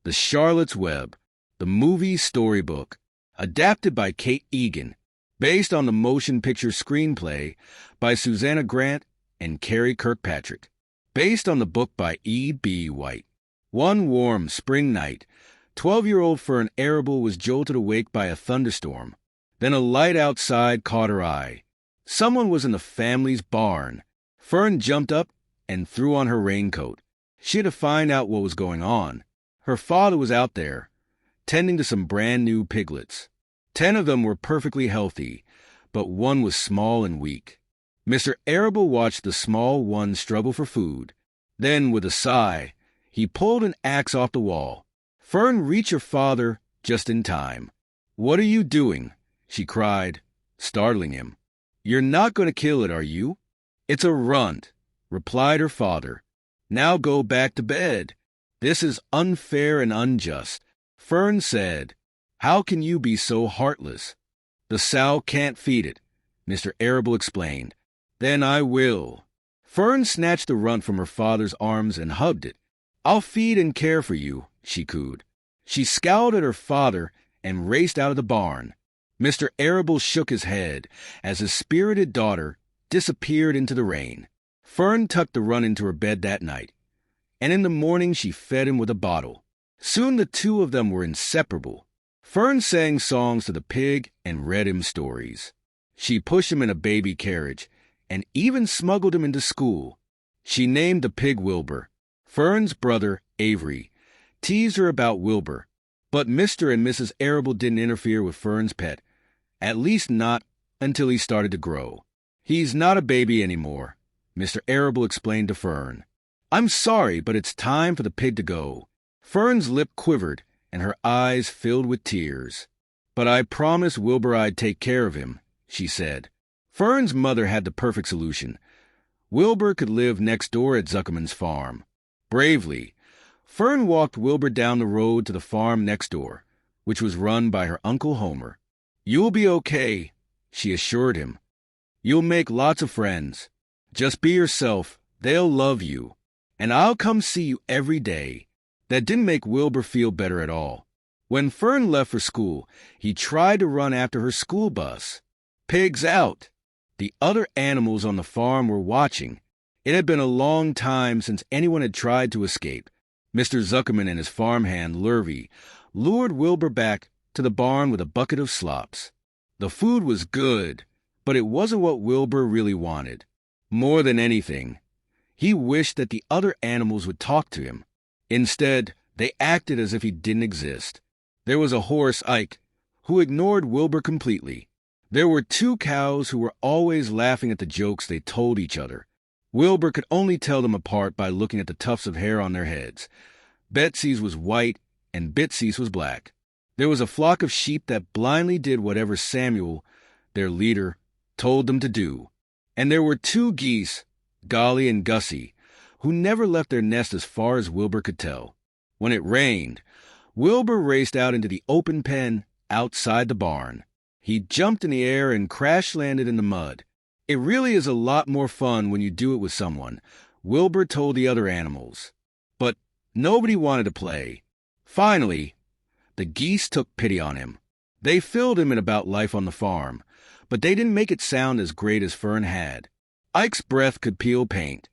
The Charlotte's Web, the movie storybook, adapted by Kate Egan, based on the motion picture screenplay by Susanna Grant and Carrie Kirkpatrick, based on the book by E.B. White. One warm spring night, 12-year-old Fern Arable was jolted awake by a thunderstorm. Then a light outside caught her eye. Someone was in the family's barn. Fern jumped up and threw on her raincoat. She had to find out what was going on. Her father was out there, tending to some brand-new piglets. 10 of them were perfectly healthy, but one was small and weak. Mr. Arable watched the small one struggle for food. Then, with a sigh, he pulled an axe off the wall. Fern reached her father just in time. "What are you doing?" she cried, startling him. "You're not going to kill it, are you?" "It's a runt," replied her father. "Now go back to bed. This is unfair and unjust." Fern said, "How can you be so heartless?" "The sow can't feed it," Mr. Arable explained. "Then I will." Fern snatched the runt from her father's arms and hugged it. "I'll feed and care for you," she cooed. She scowled at her father and raced out of the barn. Mr. Arable shook his head as his spirited daughter disappeared into the rain. Fern tucked the runt into her bed that night, and in the morning she fed him with a bottle. Soon the two of them were inseparable. Fern sang songs to the pig and read him stories. She pushed him in a baby carriage and even smuggled him into school. She named the pig Wilbur. Fern's brother, Avery, teased her about Wilbur, but Mr. and Mrs. Arable didn't interfere with Fern's pet, at least not until he started to grow. "He's not a baby anymore," Mr. Arable explained to Fern. "I'm sorry, but it's time for the pig to go." Fern's lip quivered and her eyes filled with tears. "But I promised Wilbur I'd take care of him," she said. Fern's mother had the perfect solution. Wilbur could live next door at Zuckerman's farm. Bravely, Fern walked Wilbur down the road to the farm next door, which was run by her Uncle Homer. "You'll be okay," she assured him. "You'll make lots of friends. Just be yourself. They'll love you. And I'll come see you every day." That didn't make Wilbur feel better at all. When Fern left for school, he tried to run after her school bus. "Pigs out!" The other animals on the farm were watching. It had been a long time since anyone had tried to escape. Mr. Zuckerman and his farmhand, Lurvy, lured Wilbur back to the barn with a bucket of slops. The food was good, but it wasn't what Wilbur really wanted. More than anything, he wished that the other animals would talk to him. Instead, they acted as if he didn't exist. There was a horse, Ike, who ignored Wilbur completely. There were 2 cows who were always laughing at the jokes they told each other. Wilbur could only tell them apart by looking at the tufts of hair on their heads. Betsy's was white and Bitsy's was black. There was a flock of sheep that blindly did whatever Samuel, their leader, told them to do. And there were 2 geese, Golly and Gussie, who never left their nest as far as Wilbur could tell. When it rained, Wilbur raced out into the open pen outside the barn. He jumped in the air and crash-landed in the mud. "It really is a lot more fun when you do it with someone," Wilbur told the other animals. But nobody wanted to play. Finally, the geese took pity on him. They filled him in about life on the farm, but they didn't make it sound as great as Fern had. "Ike's breath could peel paint,"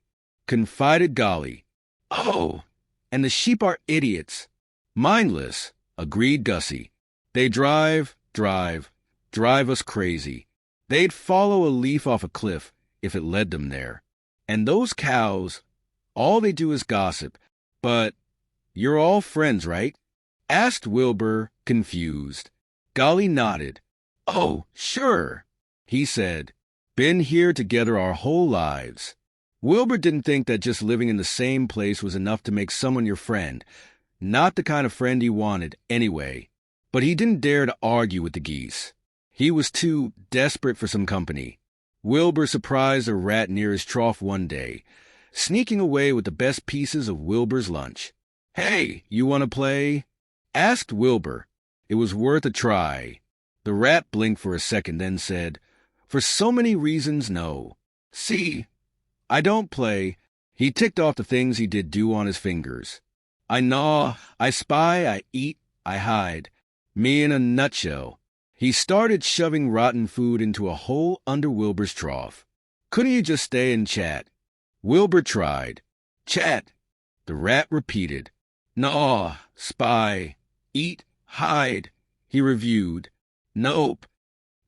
confided Golly. "Oh, and the sheep are idiots." "Mindless," agreed Gussie. "They drive us crazy. They'd follow a leaf off a cliff if it led them there. And those cows, all they do is gossip. But you're all friends, right?" asked Wilbur, confused. Golly nodded. "Oh, sure," he said. "Been here together our whole lives." Wilbur didn't think that just living in the same place was enough to make someone your friend. Not the kind of friend he wanted, anyway. But he didn't dare to argue with the geese. He was too desperate for some company. Wilbur surprised a rat near his trough one day, sneaking away with the best pieces of Wilbur's lunch. "Hey, you want to play?" asked Wilbur. It was worth a try. The rat blinked for a second, then said, "For so many reasons, no. See, I don't play." He ticked off the things he did do on his fingers. I gnaw, I spy, I eat, I hide. Me in a nutshell. He started shoving rotten food into a hole under Wilbur's trough. Couldn't you just stay and chat? Wilbur tried. Chat, the rat repeated. Gnaw, spy, eat, hide. He reviewed. Nope.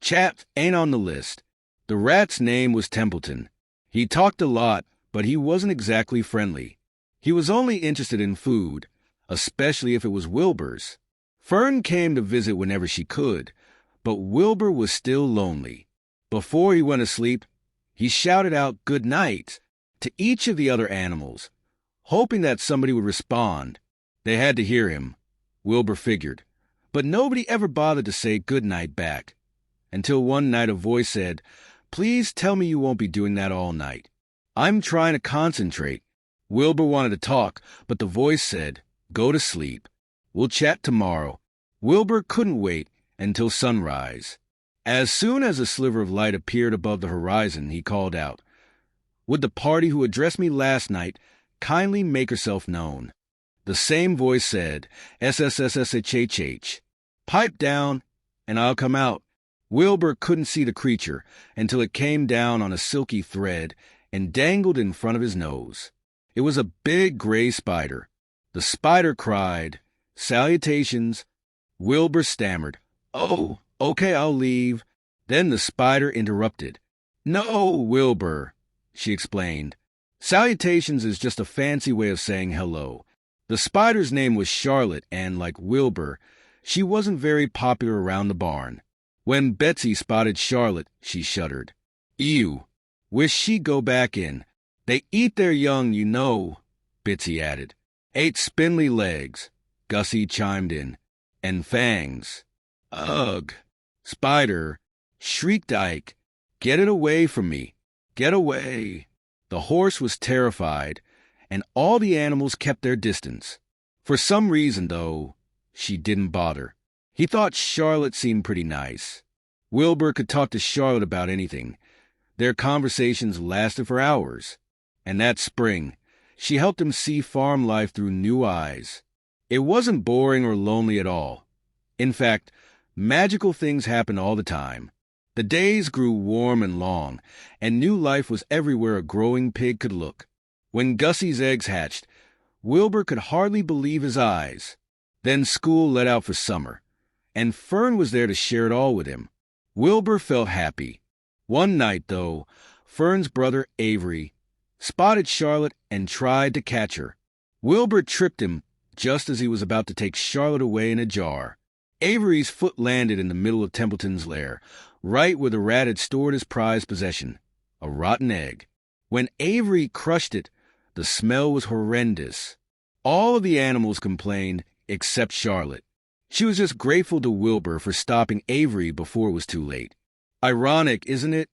Chat ain't on the list. The rat's name was Templeton. He talked a lot, but he wasn't exactly friendly. He was only interested in food, especially if it was Wilbur's. Fern came to visit whenever she could, but Wilbur was still lonely. Before he went to sleep, he shouted out good night to each of the other animals, hoping that somebody would respond. They had to hear him, Wilbur figured, but nobody ever bothered to say good night back. Until one night a voice said, "Please tell me you won't be doing that all night." "I'm trying to concentrate." Wilbur wanted to talk, but the voice said, "Go to sleep. We'll chat tomorrow." Wilbur couldn't wait until sunrise. As soon as a sliver of light appeared above the horizon, he called out, "Would the party who addressed me last night kindly make herself known?" The same voice said, "SSSSHHH. Pipe down, and I'll come out." Wilbur couldn't see the creature until it came down on a silky thread and dangled in front of his nose. It was a big gray spider. The spider cried, "Salutations." Wilbur stammered, "Oh, okay, I'll leave." Then the spider interrupted. "No, Wilbur," she explained. "Salutations is just a fancy way of saying hello." The spider's name was Charlotte, and like Wilbur, she wasn't very popular around the barn. When Betsy spotted Charlotte, she shuddered. "Ew, wish she'd go back in. They eat their young, you know," Betsy added. "Ate spindly legs," Gussie chimed in, "and fangs." "Ugh, spider," shrieked Ike. "Get it away from me. Get away." The horse was terrified, and all the animals kept their distance. For some reason, though, she didn't bother. He thought Charlotte seemed pretty nice. Wilbur could talk to Charlotte about anything. Their conversations lasted for hours. And that spring, she helped him see farm life through new eyes. It wasn't boring or lonely at all. In fact, magical things happened all the time. The days grew warm and long, and new life was everywhere a growing pig could look. When Gussie's eggs hatched, Wilbur could hardly believe his eyes. Then school let out for summer, and Fern was there to share it all with him. Wilbur felt happy. One night, though, Fern's brother Avery spotted Charlotte and tried to catch her. Wilbur tripped him just as he was about to take Charlotte away in a jar. Avery's foot landed in the middle of Templeton's lair, right where the rat had stored his prized possession, a rotten egg. When Avery crushed it, the smell was horrendous. All of the animals complained, except Charlotte. She was just grateful to Wilbur for stopping Avery before it was too late. "Ironic, isn't it?"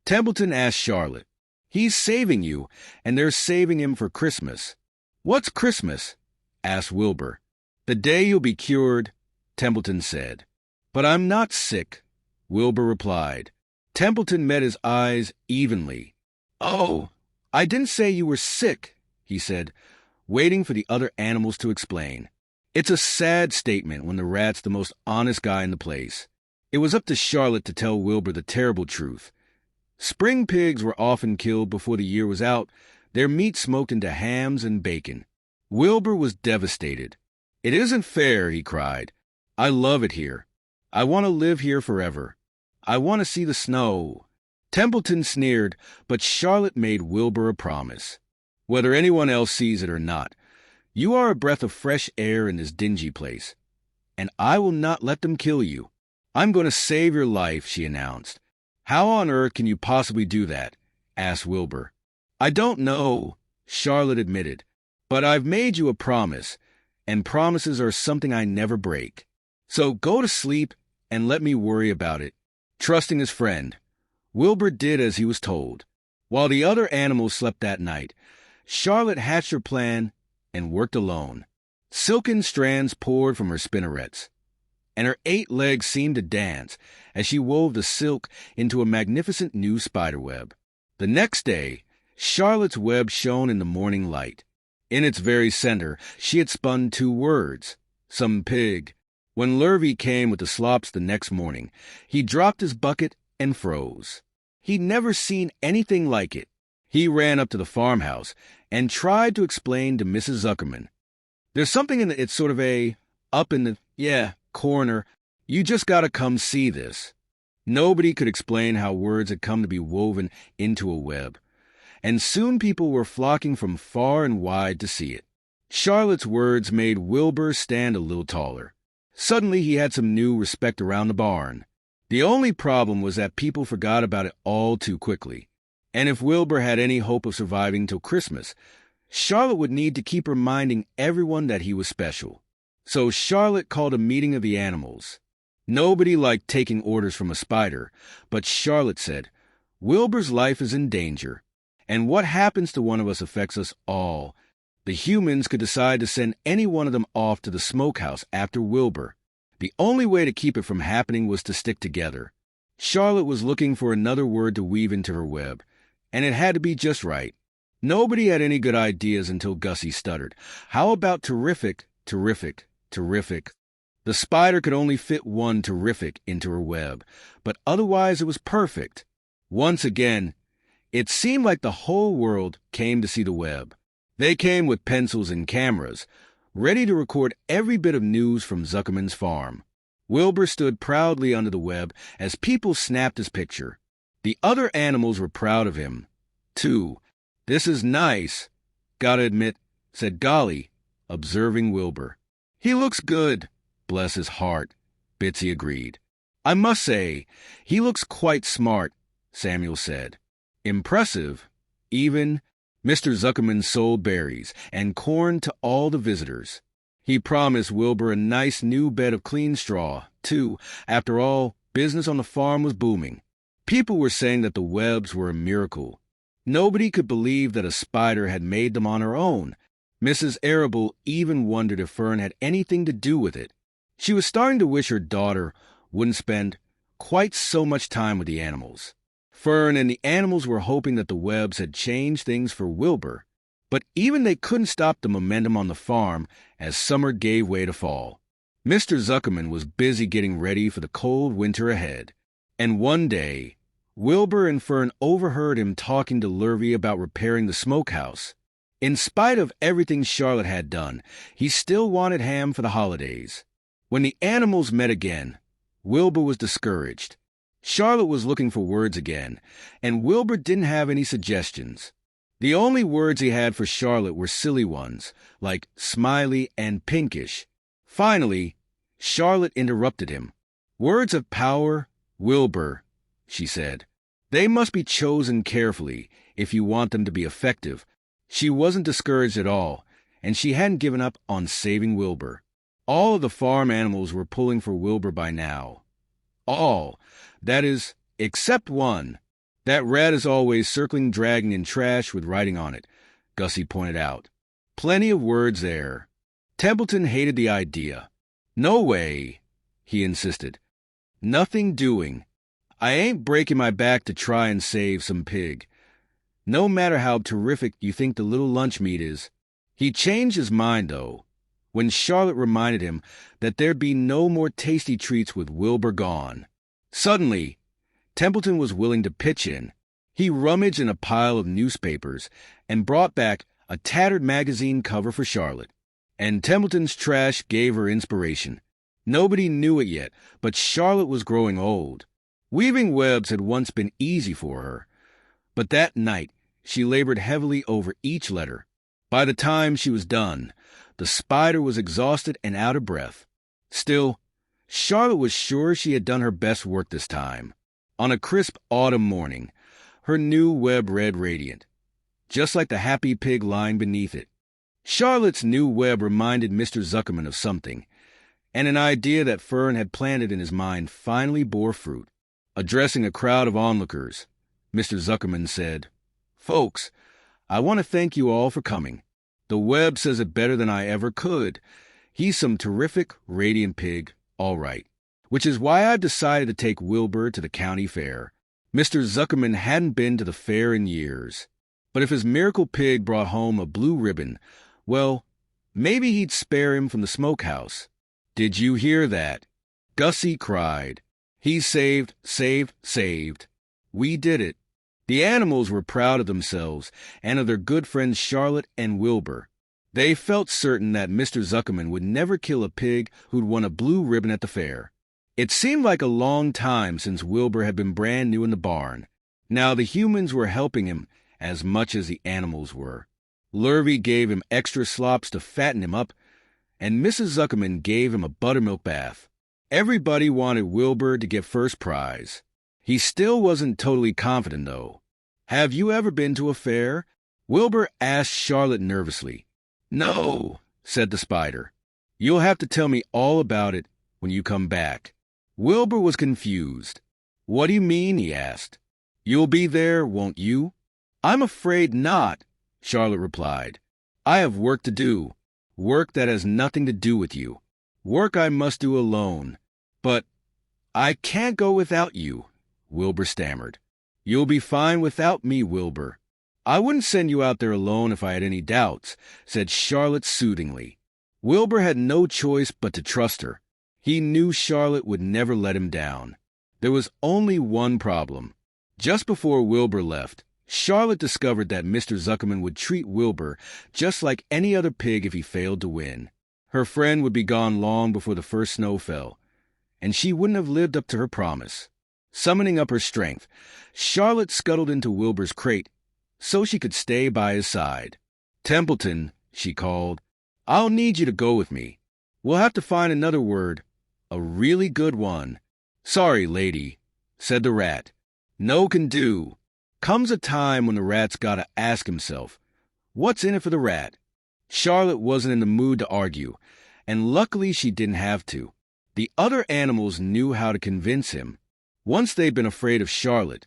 Templeton asked Charlotte. "He's saving you, and they're saving him for Christmas." "What's Christmas?" asked Wilbur. "The day you'll be cured," Templeton said. "But I'm not sick," Wilbur replied. Templeton met his eyes evenly. "Oh, I didn't say you were sick," he said, waiting for the other animals to explain. It's a sad statement when the rat's the most honest guy in the place. It was up to Charlotte to tell Wilbur the terrible truth. Spring pigs were often killed before the year was out, their meat smoked into hams and bacon. Wilbur was devastated. "It isn't fair," he cried. "I love it here. I want to live here forever. I want to see the snow." Templeton sneered, but Charlotte made Wilbur a promise. "Whether anyone else sees it or not, you are a breath of fresh air in this dingy place, and I will not let them kill you. I'm going to save your life," she announced. "How on earth can you possibly do that?" asked Wilbur. "I don't know," Charlotte admitted, "but I've made you a promise, and promises are something I never break. So go to sleep and let me worry about it." Trusting his friend, Wilbur did as he was told. While the other animals slept that night, Charlotte hatched her plan and worked alone. Silken strands poured from her spinnerets, and her 8 legs seemed to dance as she wove the silk into a magnificent new spiderweb. The next day, Charlotte's web shone in the morning light. In its very center, she had spun 2 words. Some pig. When Lurvy came with the slops the next morning, he dropped his bucket and froze. He'd never seen anything like it. He ran up to the farmhouse and tried to explain to Mrs. Zuckerman. There's something in it's sort of up in the corner. You just gotta come see this. Nobody could explain how words had come to be woven into a web, and soon people were flocking from far and wide to see it. Charlotte's words made Wilbur stand a little taller. Suddenly he had some new respect around the barn. The only problem was that people forgot about it all too quickly. And if Wilbur had any hope of surviving till Christmas, Charlotte would need to keep reminding everyone that he was special. So Charlotte called a meeting of the animals. Nobody liked taking orders from a spider, but Charlotte said, "Wilbur's life is in danger, and what happens to one of us affects us all. The humans could decide to send any one of them off to the smokehouse after Wilbur. The only way to keep it from happening was to stick together." Charlotte was looking for another word to weave into her web, and it had to be just right. Nobody had any good ideas until Gussie stuttered. "How about terrific, terrific, terrific?" The spider could only fit one terrific into her web, but otherwise it was perfect. Once again, it seemed like the whole world came to see the web. They came with pencils and cameras, ready to record every bit of news from Zuckerman's farm. Wilbur stood proudly under the web as people snapped his picture. The other animals were proud of him, too. "This is nice, gotta admit," said Golly, observing Wilbur. "He looks good, bless his heart," Bitsy agreed. "I must say, he looks quite smart," Samuel said. "Impressive, even." Mr. Zuckerman sold berries and corn to all the visitors. He promised Wilbur a nice new bed of clean straw, too. After all, business on the farm was booming. People were saying that the webs were a miracle. Nobody could believe that a spider had made them on her own. Mrs. Arable even wondered if Fern had anything to do with it. She was starting to wish her daughter wouldn't spend quite so much time with the animals. Fern and the animals were hoping that the webs had changed things for Wilbur, but even they couldn't stop the momentum on the farm as summer gave way to fall. Mr. Zuckerman was busy getting ready for the cold winter ahead, and one day, Wilbur and Fern overheard him talking to Lurvy about repairing the smokehouse. In spite of everything Charlotte had done, he still wanted ham for the holidays. When the animals met again, Wilbur was discouraged. Charlotte was looking for words again, and Wilbur didn't have any suggestions. The only words he had for Charlotte were silly ones, like smiley and pinkish. Finally, Charlotte interrupted him. "Words of power, Wilbur," she said. "They must be chosen carefully if you want them to be effective." She wasn't discouraged at all, and she hadn't given up on saving Wilbur. All of the farm animals were pulling for Wilbur by now. All. That is, except one. "That rat is always circling, dragging in trash with writing on it," Gussie pointed out. Plenty of words there. Templeton hated the idea. "No way," he insisted. "Nothing doing. I ain't breaking my back to try and save some pig. No matter how terrific you think the little lunch meat is." He changed his mind, though, when Charlotte reminded him that there'd be no more tasty treats with Wilbur gone. Suddenly, Templeton was willing to pitch in. He rummaged in a pile of newspapers and brought back a tattered magazine cover for Charlotte. And Templeton's trash gave her inspiration. Nobody knew it yet, but Charlotte was growing old. Weaving webs had once been easy for her, but that night she labored heavily over each letter. By the time she was done, the spider was exhausted and out of breath. Still, Charlotte was sure she had done her best work this time. On a crisp autumn morning, her new web read radiant, just like the happy pig lying beneath it. Charlotte's new web reminded Mr. Zuckerman of something, and an idea that Fern had planted in his mind finally bore fruit. Addressing a crowd of onlookers, Mr. Zuckerman said, "Folks, I want to thank you all for coming. The web says it better than I ever could. He's some terrific, radiant pig, all right. Which is why I've decided to take Wilbur to the county fair." Mr. Zuckerman hadn't been to the fair in years, but if his miracle pig brought home a blue ribbon, Well, maybe he'd spare him from the smokehouse. Did you hear that? Gussie cried. He saved, saved, saved. We did it. The animals were proud of themselves and of their good friends Charlotte and Wilbur. They felt certain that Mr. Zuckerman would never kill a pig who'd won a blue ribbon at the fair. It seemed like a long time since Wilbur had been brand new in the barn. Now the humans were helping him as much as the animals were. Lurvy gave him extra slops to fatten him up, and Mrs. Zuckerman gave him a buttermilk bath. Everybody wanted Wilbur to get first prize. He still wasn't totally confident, though. Have you ever been to a fair? Wilbur asked Charlotte nervously. No, said the spider. You'll have to tell me all about it when you come back. Wilbur was confused. What do you mean? He asked. You'll be there, won't you? I'm afraid not, Charlotte replied. I have work to do, work that has nothing to do with you, work I must do alone. But I can't go without you, Wilbur stammered. You'll be fine without me, Wilbur. I wouldn't send you out there alone if I had any doubts, said Charlotte soothingly. Wilbur had no choice but to trust her. He knew Charlotte would never let him down. There was only one problem. Just before Wilbur left, Charlotte discovered that Mr. Zuckerman would treat Wilbur just like any other pig if he failed to win. Her friend would be gone long before the first snow fell, and she wouldn't have lived up to her promise. Summoning up her strength, Charlotte scuttled into Wilbur's crate so she could stay by his side. Templeton, she called, I'll need you to go with me. We'll have to find another word, a really good one. Sorry, lady, said the rat. No can do. Comes a time when the rat's gotta ask himself, what's in it for the rat? Charlotte wasn't in the mood to argue, and luckily she didn't have to. The other animals knew how to convince him. Once they'd been afraid of Charlotte,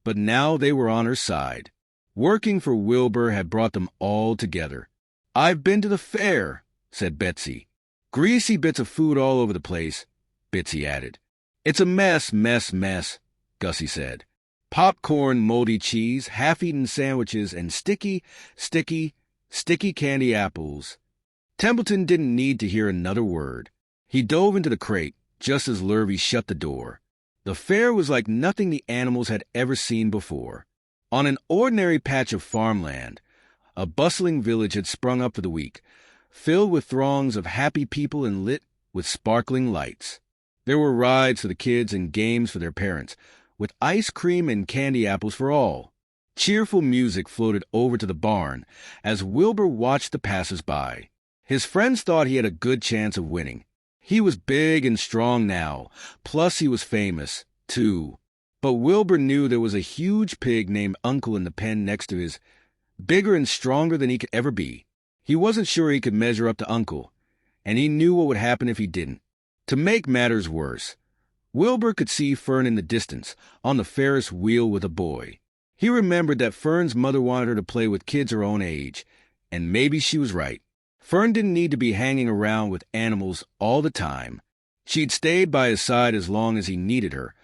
but now they were on her side. Working for Wilbur had brought them all together. I've been to the fair, said Betsy. Greasy bits of food all over the place, Bitsy added. It's a mess, Gussie said. Popcorn, moldy cheese, half-eaten sandwiches, and sticky candy apples. Templeton didn't need to hear another word. He dove into the crate just as Lurvy shut the door. The fair was like nothing the animals had ever seen before. On an ordinary patch of farmland, a bustling village had sprung up for the week, filled with throngs of happy people and lit with sparkling lights. There were rides for the kids and games for their parents, with ice cream and candy apples for all. Cheerful music floated over to the barn as Wilbur watched the passers-by. His friends thought he had a good chance of winning. He was big and strong now, plus he was famous, too. But Wilbur knew there was a huge pig named Uncle in the pen next to his, bigger and stronger than he could ever be. He wasn't sure he could measure up to Uncle, and he knew what would happen if he didn't. To make matters worse, Wilbur could see Fern in the distance, on the Ferris wheel with a boy. He remembered that Fern's mother wanted her to play with kids her own age, and maybe she was right. Fern didn't need to be hanging around with animals all the time. She'd stayed by his side as long as he needed her,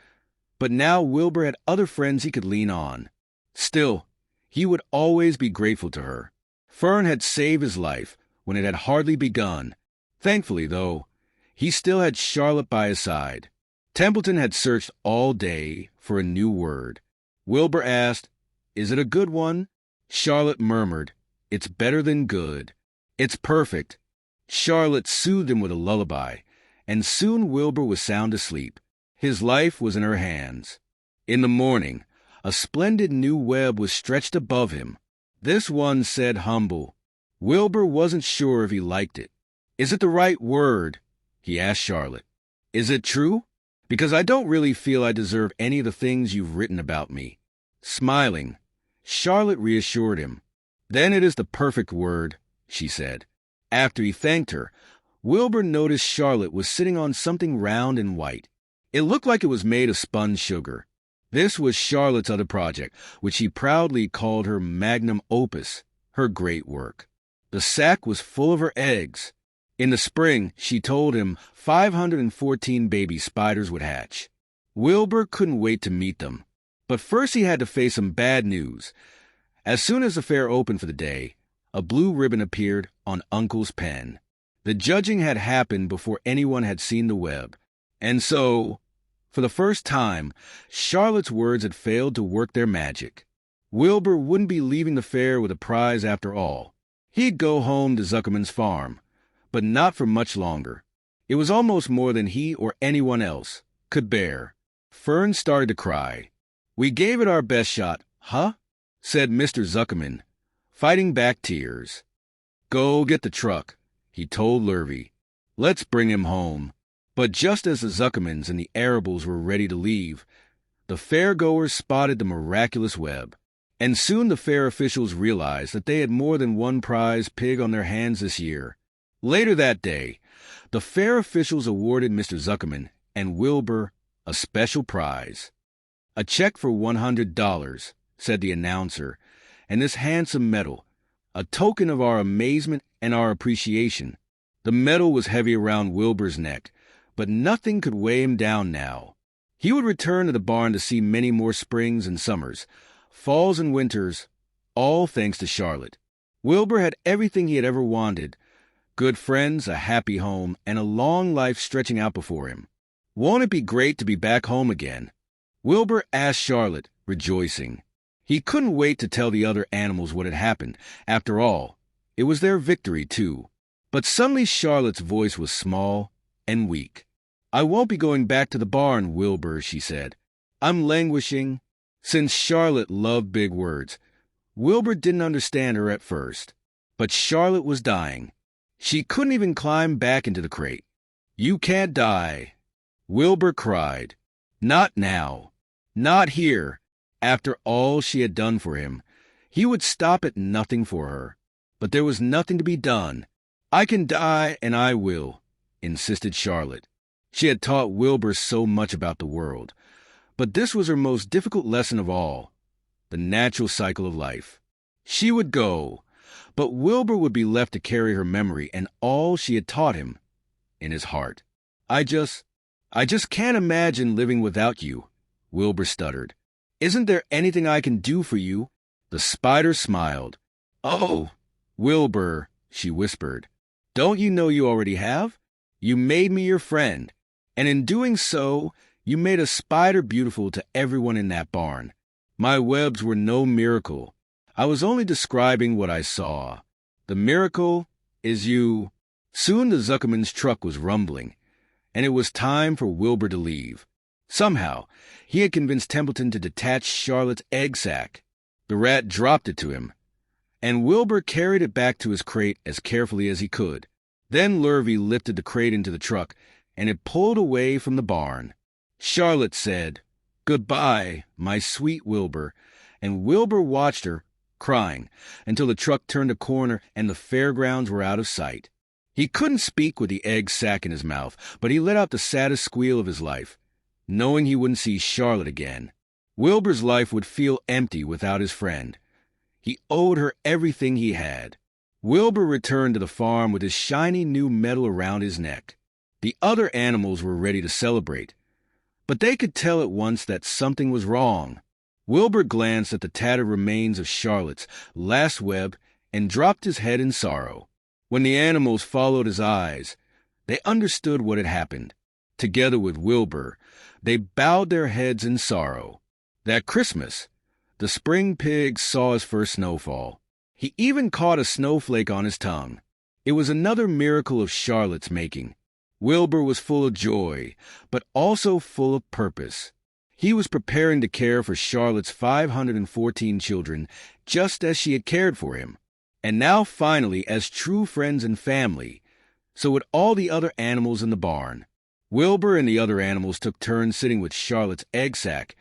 but now Wilbur had other friends he could lean on. Still, he would always be grateful to her. Fern had saved his life when it had hardly begun. Thankfully, though, he still had Charlotte by his side. Templeton had searched all day for a new word. Wilbur asked, "Is it a good one?" Charlotte murmured, "It's better than good. It's perfect." Charlotte soothed him with a lullaby, and soon Wilbur was sound asleep. His life was in her hands. In the morning, a splendid new web was stretched above him. This one said humble. Wilbur wasn't sure if he liked it. "Is it the right word?" he asked Charlotte. "Is it true? Because I don't really feel I deserve any of the things you've written about me." Smiling, Charlotte reassured him. "Then it is the perfect word," she said. After he thanked her, Wilbur noticed Charlotte was sitting on something round and white. It looked like it was made of spun sugar. This was Charlotte's other project, which she proudly called her magnum opus, her great work. The sack was full of her eggs. In the spring, she told him 514 baby spiders would hatch. Wilbur couldn't wait to meet them. But first he had to face some bad news. As soon as the fair opened for the day, a blue ribbon appeared on Uncle's pen. The judging had happened before anyone had seen the web. And so, for the first time, Charlotte's words had failed to work their magic. Wilbur wouldn't be leaving the fair with a prize after all. He'd go home to Zuckerman's farm, but not for much longer. It was almost more than he or anyone else could bear. Fern started to cry. "We gave it our best shot, huh?" said Mr. Zuckerman, fighting back tears. "Go get the truck," he told Lurvy. "Let's bring him home." But just as the Zuckermans and the Arables were ready to leave, the fairgoers spotted the miraculous web. And soon the fair officials realized that they had more than one prize pig on their hands this year. Later that day, the fair officials awarded Mr. Zuckerman and Wilbur a special prize. "A check for $100, said the announcer, "and this handsome medal, a token of our amazement and our appreciation." The medal was heavy around Wilbur's neck, but nothing could weigh him down now. He would return to the barn to see many more springs and summers, falls and winters, all thanks to Charlotte. Wilbur had everything he had ever wanted: good friends, a happy home, and a long life stretching out before him. "Won't it be great to be back home again?" Wilbur asked Charlotte, rejoicing. He couldn't wait to tell the other animals what had happened. After all, it was their victory, too. But suddenly Charlotte's voice was small and weak. "I won't be going back to the barn, Wilbur," she said. "I'm languishing." Since Charlotte loved big words, Wilbur didn't understand her at first. But Charlotte was dying. She couldn't even climb back into the crate. "You can't die," Wilbur cried. "Not now. Not here." After all she had done for him, he would stop at nothing for her. But there was nothing to be done. "I can die, and I will," insisted Charlotte. She had taught Wilbur so much about the world. But this was her most difficult lesson of all: the natural cycle of life. She would go, but Wilbur would be left to carry her memory and all she had taught him in his heart. I just can't imagine living without you," Wilbur stuttered. "Isn't there anything I can do for you?" The spider smiled. "Oh, Wilbur," she whispered, "don't you know you already have? You made me your friend, and in doing so, you made a spider beautiful to everyone in that barn. My webs were no miracle. I was only describing what I saw. The miracle is you." Soon the Zuckerman's truck was rumbling, and it was time for Wilbur to leave. Somehow, he had convinced Templeton to detach Charlotte's egg sack. The rat dropped it to him, and Wilbur carried it back to his crate as carefully as he could. Then Lurvy lifted the crate into the truck, and it pulled away from the barn. Charlotte said, "Goodbye, my sweet Wilbur," and Wilbur watched her, crying, until the truck turned a corner and the fairgrounds were out of sight. He couldn't speak with the egg sack in his mouth, but he let out the saddest squeal of his life, knowing he wouldn't see Charlotte again. Wilbur's life would feel empty without his friend. He owed her everything he had. Wilbur returned to the farm with his shiny new medal around his neck. The other animals were ready to celebrate, but they could tell at once that something was wrong. Wilbur glanced at the tattered remains of Charlotte's last web and dropped his head in sorrow. When the animals followed his eyes, they understood what had happened. Together with Wilbur, they bowed their heads in sorrow. That Christmas, the spring pig saw his first snowfall. He even caught a snowflake on his tongue. It was another miracle of Charlotte's making. Wilbur was full of joy, but also full of purpose. He was preparing to care for Charlotte's 514 children, just as she had cared for him. And now finally, as true friends and family, so would all the other animals in the barn. Wilbur and the other animals took turns sitting with Charlotte's egg sack,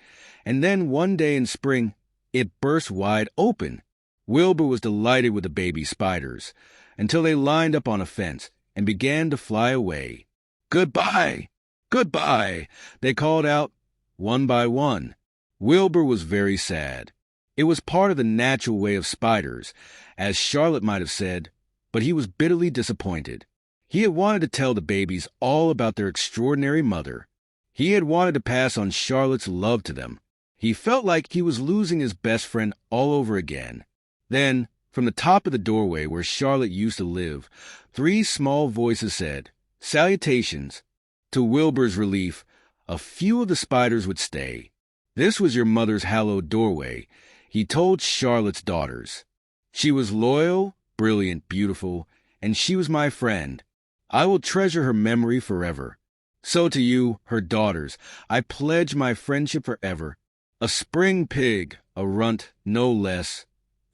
and then one day in spring, it burst wide open. Wilbur was delighted with the baby spiders, until they lined up on a fence and began to fly away. "Goodbye! Goodbye!" they called out, one by one. Wilbur was very sad. It was part of the natural way of spiders, as Charlotte might have said, but he was bitterly disappointed. He had wanted to tell the babies all about their extraordinary mother. He had wanted to pass on Charlotte's love to them. He felt like he was losing his best friend all over again. Then, for From the top of the doorway where Charlotte used to live, 3 small voices said, "Salutations." To Wilbur's relief, a few of the spiders would stay. This was your mother's hallowed doorway, he told Charlotte's daughters. She was loyal, brilliant, beautiful, and she was my friend. I will treasure her memory forever. So to you, her daughters, I pledge my friendship forever. A spring pig, a runt no less,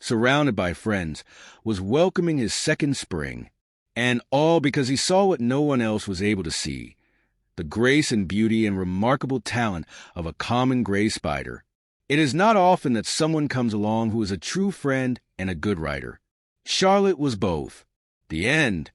surrounded by friends, was welcoming his second spring, and all because he saw what no one else was able to see, the grace and beauty and remarkable talent of a common gray spider. It is not often that someone comes along who is a true friend and a good writer. Charlotte was both. The end.